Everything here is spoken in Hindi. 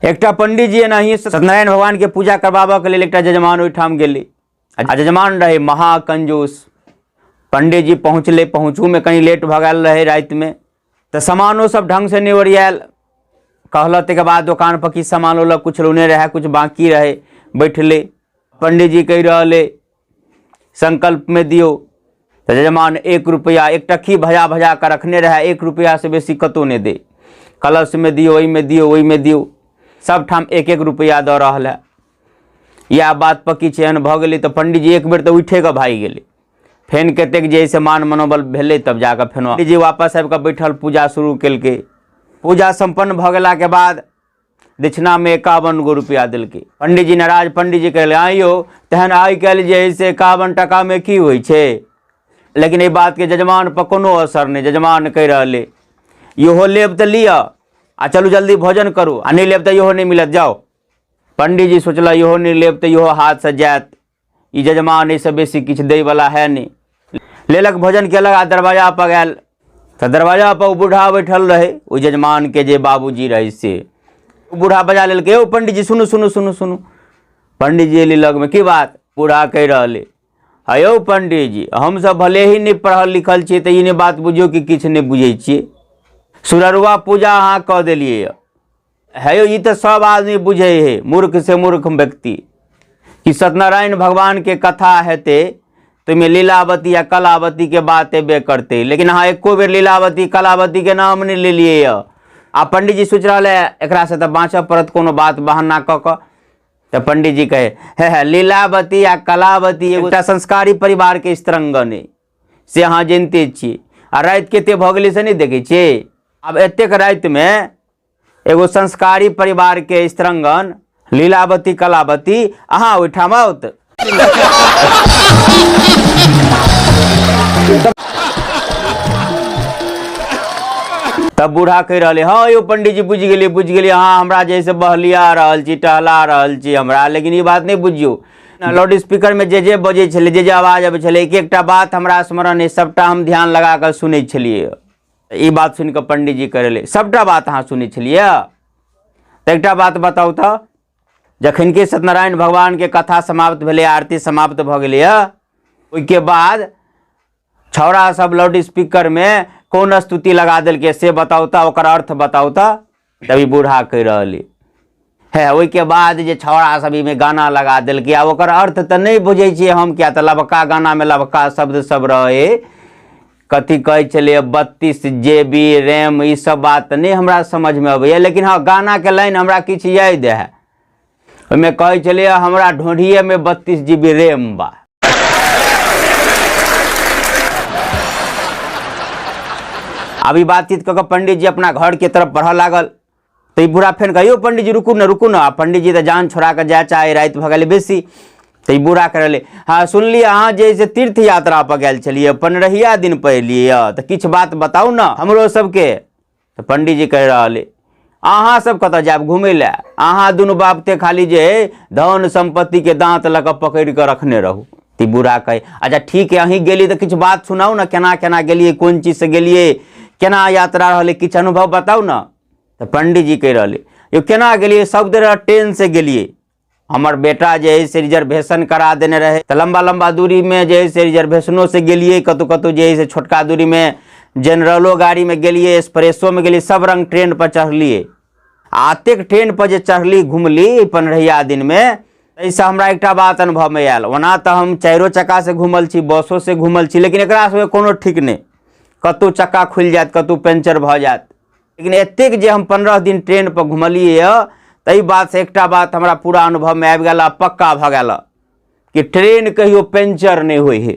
एकटा पंडित जी एनाही सत्यनारायण भगवान के पूजा करबाबऽ के लेल एकटा जजमान ओहिठाम गेलै। आ जजमान रहे महाकंजूस। पंडित जी पहुँचले, पहुँचू में कहीं लेट भऽ गेल रहे रात में, तो सामानो सब ढंग से नहीं ओरियाल। कहल तक बाद दुकान पर किछु सामान ओलक, कुछ लोने रहे, कुछ बाकी रहे। बैठले पंडित जी कह रहे संकल्प में दियो, तो जजमान 1 रुपया एक टक्की भजा भजा कर रखने रहे, 1 रुपया से बेसी कतो नहीं दे। कलश में दियो, वही में दियो, वही में दियो, सब ठाम 1-1 रुपया दऽ रहल है। यह बात पक्की चयन भ गई तो पंडित जी एक बेर तो उठे के भाग गए। फेन कतेक जैसे मान मनोबल भेले तब जाकर फेन पंडित जी वापस आबि कऽ बैठल, पूजा शुरू केलकै। पूजा संपन्न भ गेला के बाद दक्षिणा में 51 गो रुपया दिलकै। पंडित जी नाराज, पंडित जी कहले आइयो तहन आइ काल्हि जे है से 51 टका में की होइ छै। लेकिन ये बात के जजमान पर कोनो असर नहीं। जजमान कह रहे इहो लेब तो लिअ आ चलू जल्दी भोजन करू, आ नहीं लेब तो इहो नहीं मिलत, जाओ। पंडित जी सोचल इहो नहीं लेब तो इहो हाथ से जात, ई जजमान ऐसे बेसी किछु दै वाला है नहीं। लेलक, भोजन केलक आ दरवाजा पर गल तो दरवाजा पर बूढ़ा बैठल रहे, ओ जजमान के जे बाबूजी रहे से। बूढ़ा बजा लेल के, ओ पंडित जी सुनू सुनू सुनू सुनू। पंडित जी एली लग में, की बात। बूढ़ा कह रहे अयो पंडित जी, हम सब भले ही नहीं पढ़ल लिखल छियै तो ई बात बुझियो कि किछु नहीं बुझे छियै। सुररुआ पूजा अहाँ कह देलिए है, ये तो सब आदमी बुझे है, मूर्ख से मूर्ख व्यक्ति, कि सत्यनारायण भगवान के कथा हेते तो में लीलावती या कलावती के बात एबे करते, लेकिन हाँ एको बेर लीलावती कलावती के नाम नहीं ले लिए। आ पंडित जी सोच रहा है एकरा से तो बाँचऽ पड़त, कोनो बात बहाना क के। तो पंडित जी कहे है लीलावती या कलावती एगो संस्कारी परिवार के स्त्रंगन है, से अहाँ जानते छी। आ रात कते भ गेलै से नहीं देखे छियै। अब एतेक रात में एगो संस्कारी परिवार के स्त्रंगन लीलावती कलावती अहाँ ओहिठाम आउत। तब बूढ़ा कह रहे हाँ यो पंडित जी बुझ गेलिए हाँ, हमरा जैसे बहलिया रहल छी, टहला रहल छी हमरा, लेकिन ये बात नहीं बुझियो। लाउड स्पीकर में जे बजे छले, जे आवाज आबे छले, एक बात हमरा स्मरण है, सबटा हम ध्यान लगा कर सुनै छलिए। ई बात सुन के पंडित जी कह रहे सबटा बात अहाँ सुनै छलिए। तो एक बात बताऊ तो, जखन के सत्यनारायण भगवान के कथा समाप्त भेले, आरती समाप्त भ गेलै, ओइके बाद छौड़ा सब लाउड स्पीकर में कौन स्तुति लगा दिलके से बताऊ तो, ओकर अर्थ बताऊ तो। तभी बूढ़ा कह रहे है, ओइके बाद जे छौड़ा सब में गाना लगा दिलके, आ ओकर अर्थ तो नहीं बुझे छियै हम, क्या तो लबका गाना में लबका शब्द सब रहे, कथी कहे चलिए 32 GB रैम, ये सब बात नहीं हमरा समझ में अबैया। लेकिन हाँ गाना के लाइन हमरा किछु याद है, ओहिमे कहे चलिए हमरा ढोढ़िए में 32 GB रैम बा। अभी बातचीत कऽ पंडित जी अपना घर के तरफ बढ़ लागल। तो ई बूढ़ा फेन कहियो पंडित जी रुकू न। पंडित जी तो जान छोड़ा के जाए चाहे, रात भ गेलै बेसी। तो ई बूढ़ा कह रहे हाँ सुनलिए अहाँ जैसे तीर्थ यात्रा पर गेल छलिए, पनरहिया दिन पर एलिए, तो किछु बात बताऊ न हमरो सबके। तो पंडित जी कह रहे अहाँ सब कतऽ जायब घूमे ला, अहाँ दुनू बापते खाली जे धन संपत्ति के दांत लऽ कऽ पकड़ के रखने रहू। ती बूढ़ा कहे अच्छा ठीक है, अहीं गेली तो किछु बात सुनाऊ न, केना केना गेलिए, कोन चीज से गेलिए, केना यात्रा रहले, किछु अनुभव बताऊ न। तो पंडित जी कह रहे यो केना गेलिए, सब देर ट्रेन से गेलिए, हमर बेटा जे है से रिजर्वेशन करा देने रहे, तो लंबा लंबा दूरी में जे है से रिजर्वेशनों से गेलिए, कतौ कतौ जे है से छोटका दूरी में जनरलो गाड़ी में गेलिए, एक्सप्रेसो में गेलिए, सब रंग ट्रेन पर चढ़लिए। आतेक ट्रेन पर जे चढ़ली घूमली पनरहिया दिन में, ऐसे हमरा एक बात अनुभव में आयल। ओना तो हम 4 चक्का से घूमल छी, बसों से घूमल छी, लेकिन एकरा से कोनो ठीक नहीं, कतौ चक्का खुल जात, कतौ पंचर भ जात। लेकिन एतेक जे हम 15 दिन ट्रेन पर घूमलिए, तई बात से एक बात हमरा पूरा अनुभव में आबि गेल, पक्का भ गेल कि ट्रेन कहियो पंचर नहीं होई है।